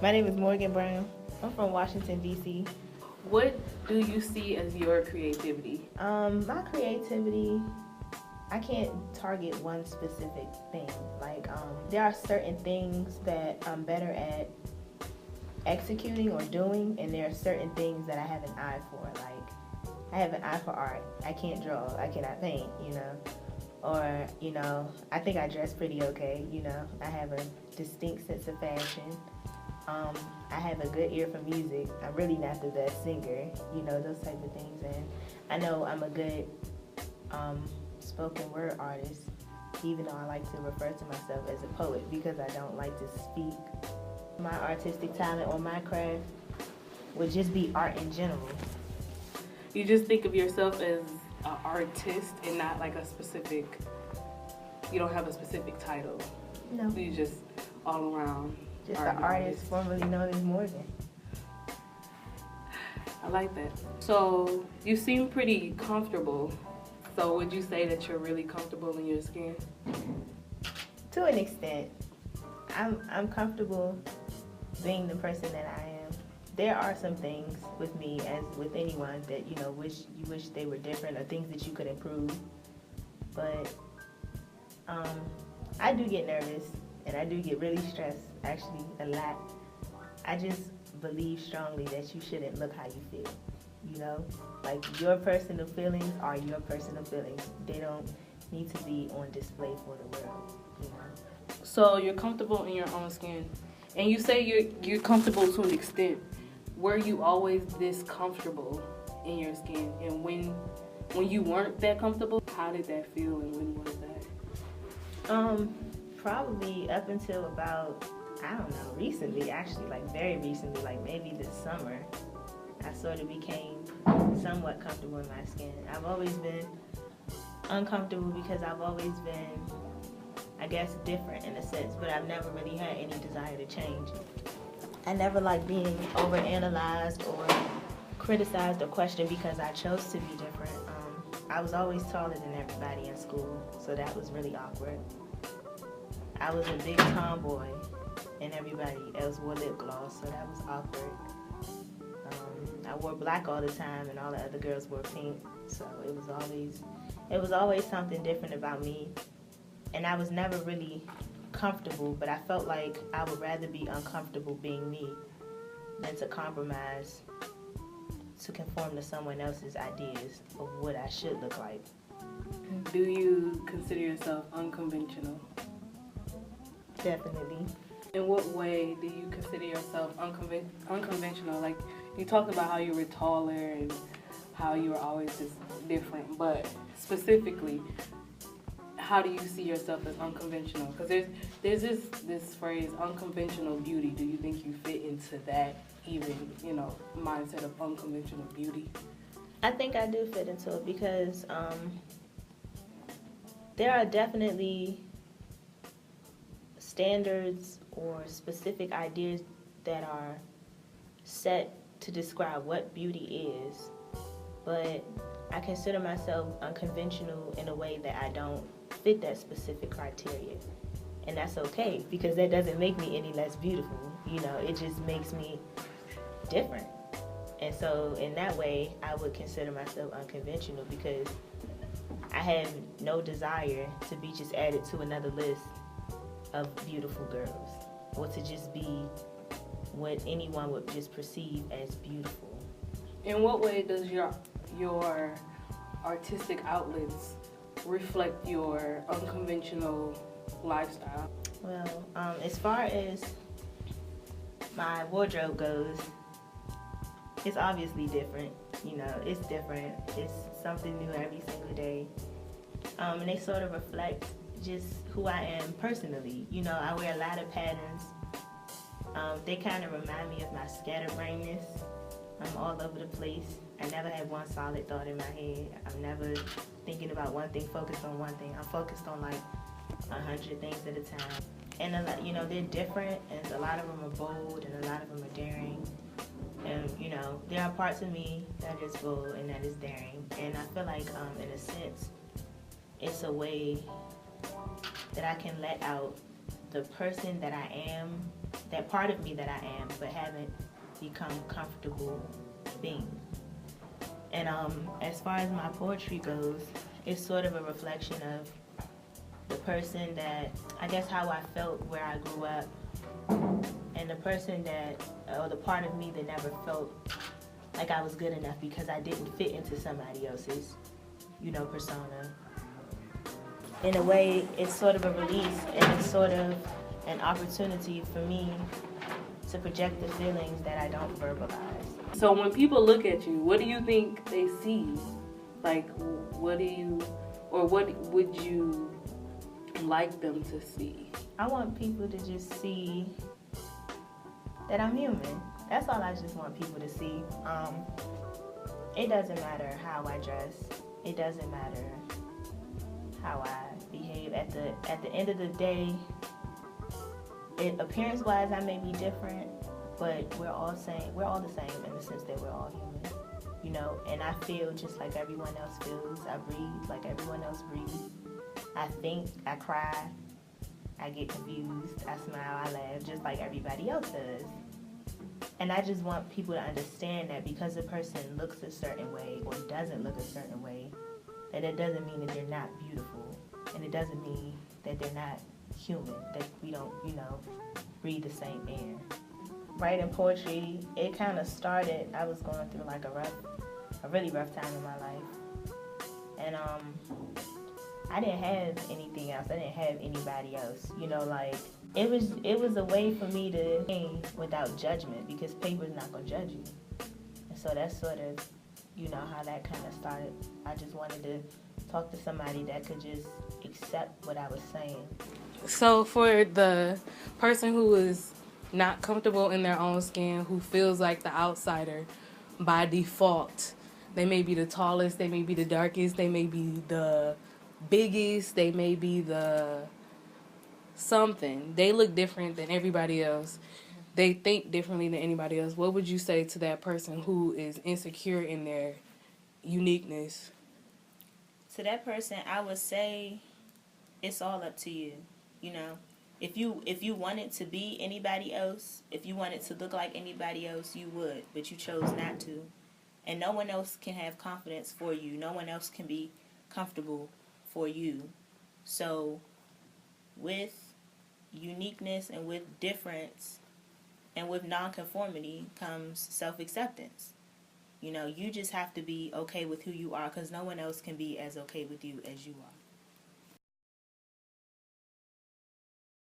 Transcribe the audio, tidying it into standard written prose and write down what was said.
My name is Morgan Brown. I'm from Washington, D.C. What do you see as your creativity? My creativity, I can't target one specific thing. There are certain things that I'm better at executing or doing, and there are certain things that I have an eye for. Like, I have an eye for art. I can't draw. I cannot paint, Or, I think I dress pretty okay, I have a distinct sense of fashion. I have a good ear for music. I'm really not the best singer, those type of things. And I know I'm a good spoken word artist, even though I like to refer to myself as a poet because I don't like to speak. My artistic talent or my craft would just be art in general. You just think of yourself as an artist and not like you don't have a specific title. No. You just all around. Just an artist formerly known as Morgan. I like that. So you seem pretty comfortable. So would you say that you're really comfortable in your skin? To an extent. I'm comfortable being the person that I am. There are some things with me, as with anyone, that you wish they were different, or things that you could improve. But I do get nervous, and I do get really stressed, actually, a lot. I just believe strongly that you shouldn't look how you feel, Like, your personal feelings are your personal feelings. They don't need to be on display for the world, So you're comfortable in your own skin. And you say you're comfortable to an extent. Were you always this comfortable in your skin? And when you weren't that comfortable, how did that feel, and when was that? Probably up until about, I don't know, recently, actually, like very recently, like maybe this summer, I sort of became somewhat comfortable in my skin. I've always been uncomfortable because I've always been, I guess, different in a sense, but I've never really had any desire to change. I never liked being overanalyzed or criticized or questioned because I chose to be different. I was always taller than everybody in school, so that was really awkward. I was a big tomboy, and everybody else wore lip gloss, so that was awkward. I wore black all the time, and all the other girls wore pink, so it was always something different about me. And I was never really comfortable, but I felt like I would rather be uncomfortable being me than to compromise to conform to someone else's ideas of what I should look like. Do you consider yourself unconventional? Definitely. In what way do you consider yourself unconventional? Like, you talked about how you were taller and how you were always just different, but specifically, how do you see yourself as unconventional? Because there's this phrase, unconventional beauty. Do you think you fit into that even, mindset of unconventional beauty? I think I do fit into it because there are definitely standards or specific ideas that are set to describe what beauty is, but I consider myself unconventional in a way that I don't fit that specific criteria. And that's okay, because that doesn't make me any less beautiful. It just makes me different. And so in that way, I would consider myself unconventional because I have no desire to be just added to another list of beautiful girls, or to just be what anyone would just perceive as beautiful. In what way does your artistic outlets reflect your unconventional lifestyle? Well, as far as my wardrobe goes, it's obviously different. It's different. It's something new every single day. And they sort of reflect just who I am personally. I wear a lot of patterns. They kind of remind me of my scatterbrainness. I'm all over the place. I never have one solid thought in my head. I'm never thinking about one thing, focused on one thing. I'm focused on like 100 things at a time. And they're different, and a lot of them are bold, and a lot of them are daring. And there are parts of me that is bold and that is daring. And I feel like, in a sense, it's a way that I can let out the person that I am, that part of me that I am, but haven't become comfortable being. And as far as my poetry goes, it's sort of a reflection of the person that, I guess how I felt where I grew up, and the person that, or the part of me that never felt like I was good enough because I didn't fit into somebody else's, persona. In a way, it's sort of a release, and it's sort of an opportunity for me to project the feelings that I don't verbalize. So when people look at you, what do you think they see? Like, what would you like them to see? I want people to just see that I'm human. That's all I just want people to see. It doesn't matter how I dress. It doesn't matter how I behave. At the end of the day, appearance-wise, I may be different, but we're all the same in the sense that we're all human, and I feel just like everyone else feels. I breathe like everyone else breathes. I think, I cry, I get confused, I smile, I laugh, just like everybody else does. And I just want people to understand that because a person looks a certain way or doesn't look a certain way, that it doesn't mean that they're not beautiful, and it doesn't mean that they're not human, that we don't, breathe the same air. Writing poetry, it kind of started, I was going through like a really rough time in my life. And I didn't have anything else. I didn't have anybody else. It was a way for me to think without judgment, because paper's not gonna judge you. And so that's sort of, how that kind of started. I just wanted to talk to somebody that could just accept what I was saying. So for the person who is not comfortable in their own skin, who feels like the outsider by default, they may be the tallest, they may be the darkest, they may be the biggest, they may be the something. They look different than everybody else. They think differently than anybody else. What would you say to that person who is insecure in their uniqueness? To that person, I would say it's all up to you. If you wanted to be anybody else, if you wanted to look like anybody else, you would, but you chose not to. And no one else can have confidence for you. No one else can be comfortable for you. So with uniqueness and with difference and with nonconformity comes self-acceptance. You just have to be okay with who you are, because no one else can be as okay with you as you are.